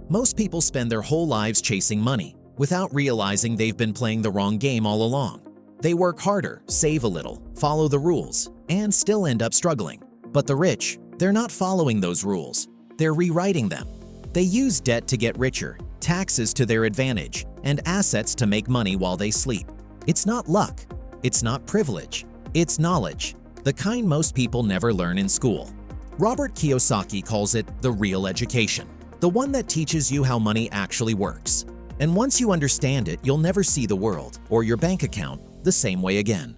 Most people spend their whole lives chasing money, without realizing they've been playing the wrong game all along. They work harder, save a little, follow the rules, and still end up struggling. But the rich, they're not following those rules. They're rewriting them. They use debt to get richer, taxes to their advantage, and assets to make money while they sleep. It's not luck. It's not privilege. It's knowledge, the kind most people never learn in school. Robert Kiyosaki calls it the real education, the one that teaches you how money actually works. And once you understand it, you'll never see the world or your bank account the same way again.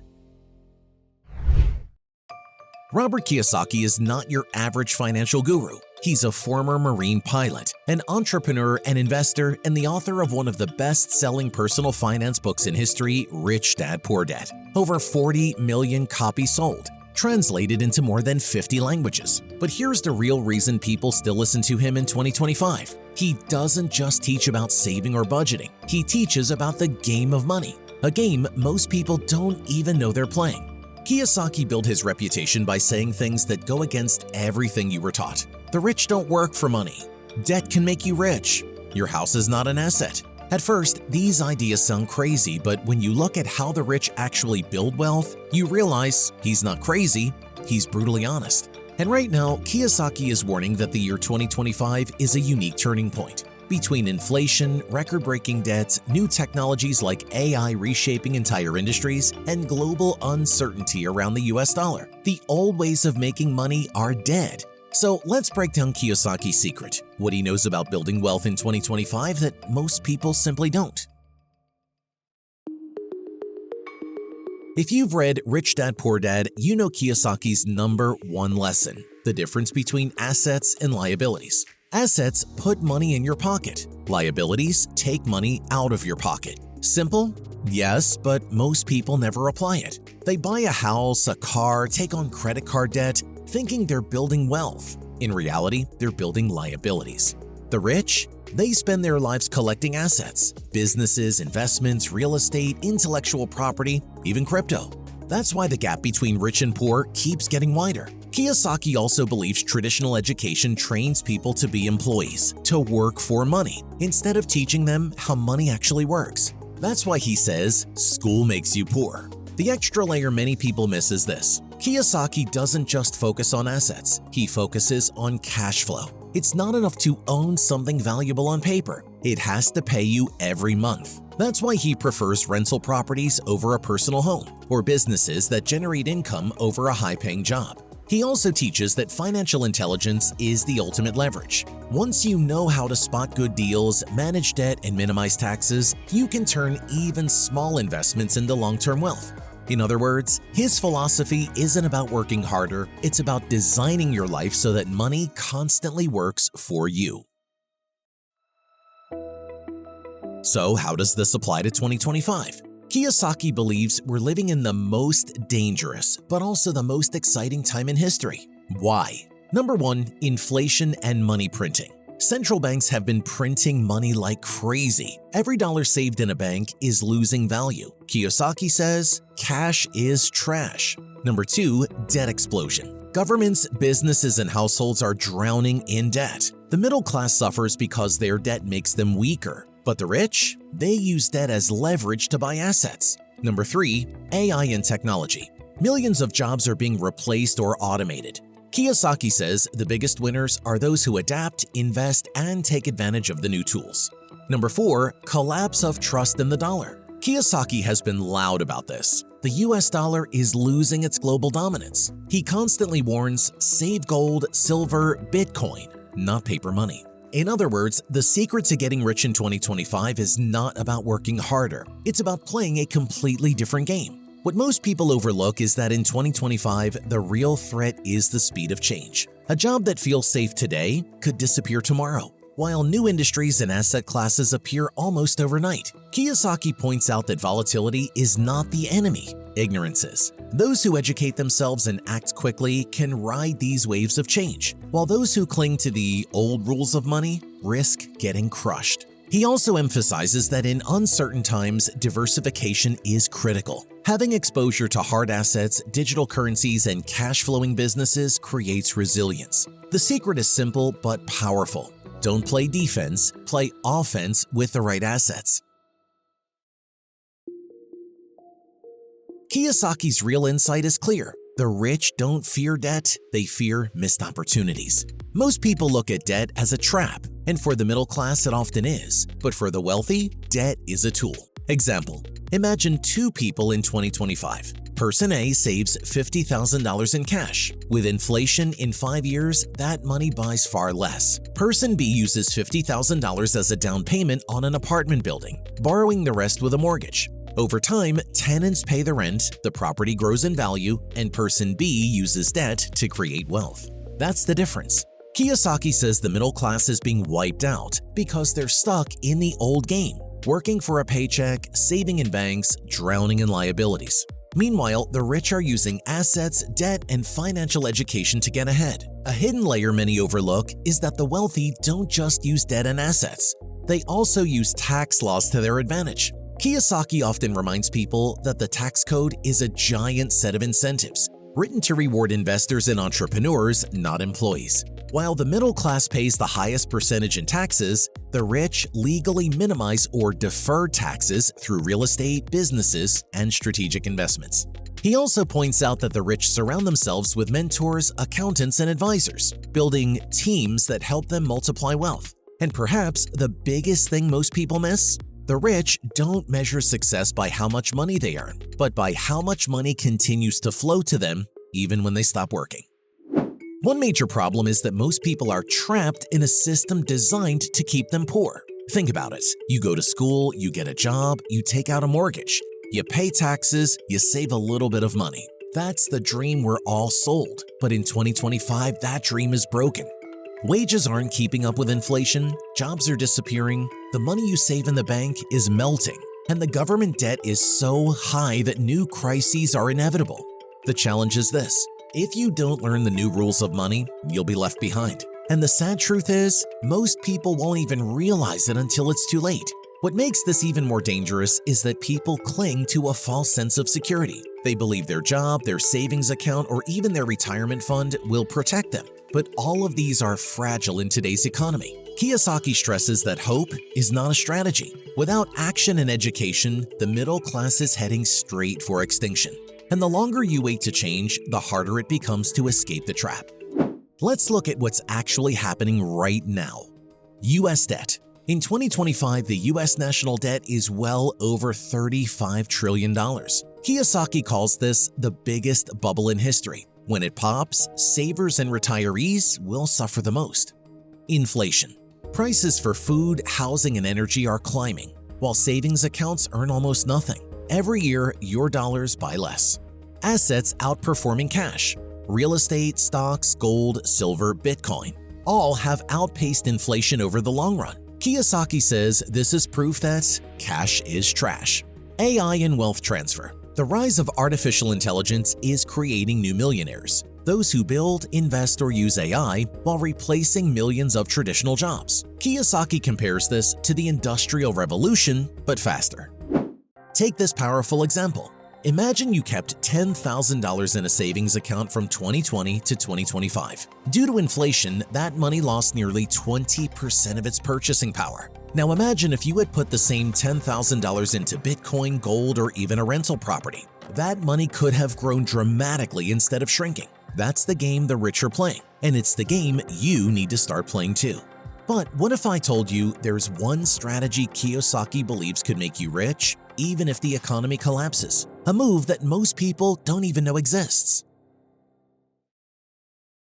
Robert Kiyosaki is not your average financial guru. He's a former Marine pilot, an entrepreneur and investor, and the author of one of the best-selling personal finance books in history, Rich Dad, Poor Dad. Over 40 million copies sold, translated into more than 50 languages. But here's the real reason people still listen to him in 2025. He doesn't just teach about saving or budgeting. He teaches about the game of money, a game most people don't even know they're playing. Kiyosaki built his reputation by saying things that go against everything you were taught. The rich don't work for money. Debt can make you rich. Your house is not an asset. At first, these ideas sound crazy, but when you look at how the rich actually build wealth, you realize he's not crazy, he's brutally honest. And right now, Kiyosaki is warning that the year 2025 is a unique turning point. Between inflation, record-breaking debts, new technologies like AI reshaping entire industries, and global uncertainty around the US dollar, the old ways of making money are dead. So let's break down Kiyosaki's secret, what he knows about building wealth in 2025 that most people simply don't. If you've read Rich Dad, Poor Dad, you know Kiyosaki's #1 lesson, the difference between assets and liabilities. Assets put money in your pocket. Liabilities take money out of your pocket. Simple? Yes, but most people never apply it. They buy a house, a car, take on credit card debt, thinking they're building wealth. In reality, they're building liabilities. The rich? They spend their lives collecting assets, businesses, investments, real estate, intellectual property, even crypto. That's why the gap between rich and poor keeps getting wider. Kiyosaki also believes traditional education trains people to be employees, to work for money, instead of teaching them how money actually works. That's why he says, school makes you poor. The extra layer many people miss is this. Kiyosaki doesn't just focus on assets, he focuses on cash flow. It's not enough to own something valuable on paper. It has to pay you every month. That's why he prefers rental properties over a personal home, or businesses that generate income over a high-paying job. He also teaches that financial intelligence is the ultimate leverage. Once you know how to spot good deals, manage debt, and minimize taxes, you can turn even small investments into long-term wealth. In other words, his philosophy isn't about working harder, it's about designing your life so that money constantly works for you. So how does this apply to 2025? Kiyosaki believes we're living in the most dangerous, but also the most exciting time in history. Why? Number 1, inflation and money printing. Central banks have been printing money like crazy. Every dollar saved in a bank is losing value. Kiyosaki says, cash is trash. Number 2, debt explosion. Governments, businesses, and households are drowning in debt. The middle class suffers because their debt makes them weaker. But the rich? They use debt as leverage to buy assets. Number 3, AI and technology. Millions of jobs are being replaced or automated. Kiyosaki says the biggest winners are those who adapt, invest, and take advantage of the new tools. Number 4, collapse of trust in the dollar. Kiyosaki has been loud about this. The US dollar is losing its global dominance. He constantly warns, save gold, silver, Bitcoin, not paper money. In other words, the secret to getting rich in 2025 is not about working harder. It's about playing a completely different game. What most people overlook is that in 2025, the real threat is the speed of change. A job that feels safe today could disappear tomorrow, while new industries and asset classes appear almost overnight. Kiyosaki points out that volatility is not the enemy, ignorance is. Those who educate themselves and act quickly can ride these waves of change, while those who cling to the old rules of money risk getting crushed. He also emphasizes that in uncertain times, diversification is critical. Having exposure to hard assets, digital currencies, and cash-flowing businesses creates resilience. The secret is simple but powerful. Don't play defense, play offense with the right assets. Kiyosaki's real insight is clear. The rich don't fear debt, they fear missed opportunities. Most people look at debt as a trap, and for the middle class it often is. But for the wealthy, debt is a tool. Example: imagine two people in 2025. Person A saves $50,000 in cash. With inflation in 5 years, that money buys far less. Person B uses $50,000 as a down payment on an apartment building, borrowing the rest with a mortgage. Over time, tenants pay the rent, the property grows in value, and person B uses debt to create wealth. That's the difference. Kiyosaki says the middle class is being wiped out because they're stuck in the old game, working for a paycheck, saving in banks, drowning in liabilities. Meanwhile, the rich are using assets, debt, and financial education to get ahead. A hidden layer many overlook is that the wealthy don't just use debt and assets. They also use tax laws to their advantage. Kiyosaki often reminds people that the tax code is a giant set of incentives, written to reward investors and entrepreneurs, not employees. While the middle class pays the highest percentage in taxes, the rich legally minimize or defer taxes through real estate, businesses, and strategic investments. He also points out that the rich surround themselves with mentors, accountants, and advisors, building teams that help them multiply wealth. And perhaps the biggest thing most people miss? The rich don't measure success by how much money they earn, but by how much money continues to flow to them even when they stop working. One major problem is that most people are trapped in a system designed to keep them poor. Think about it. You go to school, you get a job, you take out a mortgage, you pay taxes, you save a little bit of money. That's the dream we're all sold. But in 2025, that dream is broken. Wages aren't keeping up with inflation, jobs are disappearing, the money you save in the bank is melting, and the government debt is so high that new crises are inevitable. The challenge is this: if you don't learn the new rules of money, you'll be left behind. And the sad truth is, most people won't even realize it until it's too late. What makes this even more dangerous is that people cling to a false sense of security. They believe their job, their savings account, or even their retirement fund will protect them. But all of these are fragile in today's economy. Kiyosaki stresses that hope is not a strategy. Without action and education, the middle class is heading straight for extinction. And the longer you wait to change, the harder it becomes to escape the trap. Let's look at what's actually happening right now. U.S. debt. In 2025, the U.S. national debt is well over $35 trillion. Kiyosaki calls this the biggest bubble in history. When it pops, savers and retirees will suffer the most. Inflation. Prices for food, housing, and energy are climbing, while savings accounts earn almost nothing. Every year, your dollars buy less. Assets outperforming cash. Real estate, stocks, gold, silver, Bitcoin all have outpaced inflation over the long run. Kiyosaki says this is proof that cash is trash. AI and wealth transfer. The rise of artificial intelligence is creating new millionaires, those who build, invest, or use AI while replacing millions of traditional jobs. Kiyosaki compares this to the Industrial Revolution, but faster. Take this powerful example. Imagine you kept $10,000 in a savings account from 2020 to 2025. Due to inflation, that money lost nearly 20% of its purchasing power. Now imagine if you had put the same $10,000 into Bitcoin, gold, or even a rental property. That money could have grown dramatically instead of shrinking. That's the game the rich are playing, and it's the game you need to start playing too. But what if I told you there's one strategy Kiyosaki believes could make you rich, even if the economy collapses? A move that most people don't even know exists.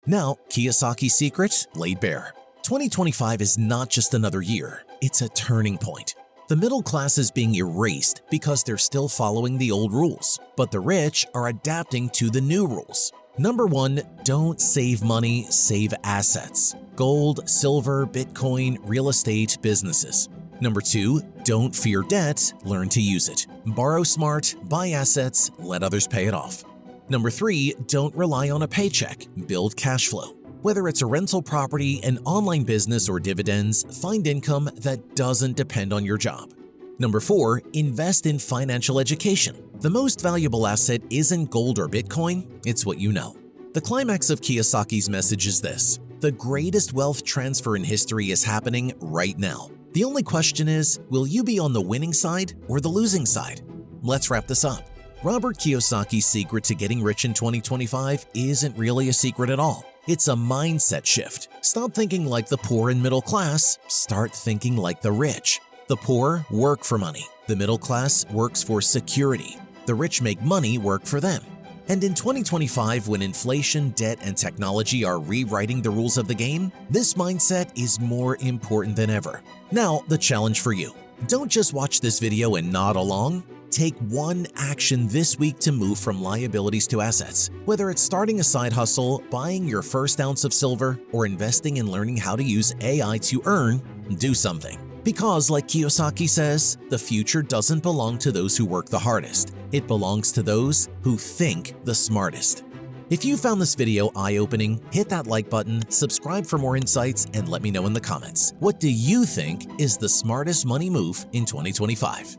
Now, Kiyosaki's secret laid bare. 2025 is not just another year, it's a turning point. The middle class is being erased because they're still following the old rules, but the rich are adapting to the new rules. Number 1, don't save money, save assets. Gold, silver, Bitcoin, real estate, businesses. Number 2, don't fear debt, learn to use it. Borrow smart, buy assets, let others pay it off. Number 3, don't rely on a paycheck, build cash flow. Whether it's a rental property, an online business, or dividends, find income that doesn't depend on your job. Number 4, invest in financial education. The most valuable asset isn't gold or Bitcoin, it's what you know. The climax of Kiyosaki's message is this: The greatest wealth transfer in history is happening right now. The only question is, will you be on the winning side or the losing side? Let's wrap this up. Robert Kiyosaki's secret to getting rich in 2025 isn't really a secret at all. It's a mindset shift. Stop thinking like the poor and middle class, start thinking like the rich. The poor work for money. The middle class works for security. The rich make money work for them. And in 2025, when inflation, debt, and technology are rewriting the rules of the game, this mindset is more important than ever. Now, the challenge for you. Don't just watch this video and nod along. Take one action this week to move from liabilities to assets. Whether it's starting a side hustle, buying your first ounce of silver, or investing in learning how to use AI to earn, do something. Because, like Kiyosaki says, the future doesn't belong to those who work the hardest. It belongs to those who think the smartest. If you found this video eye-opening, hit that like button, subscribe for more insights, and let me know in the comments. What do you think is the smartest money move in 2025?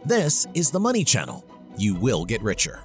This is the Money Channel. You will get richer.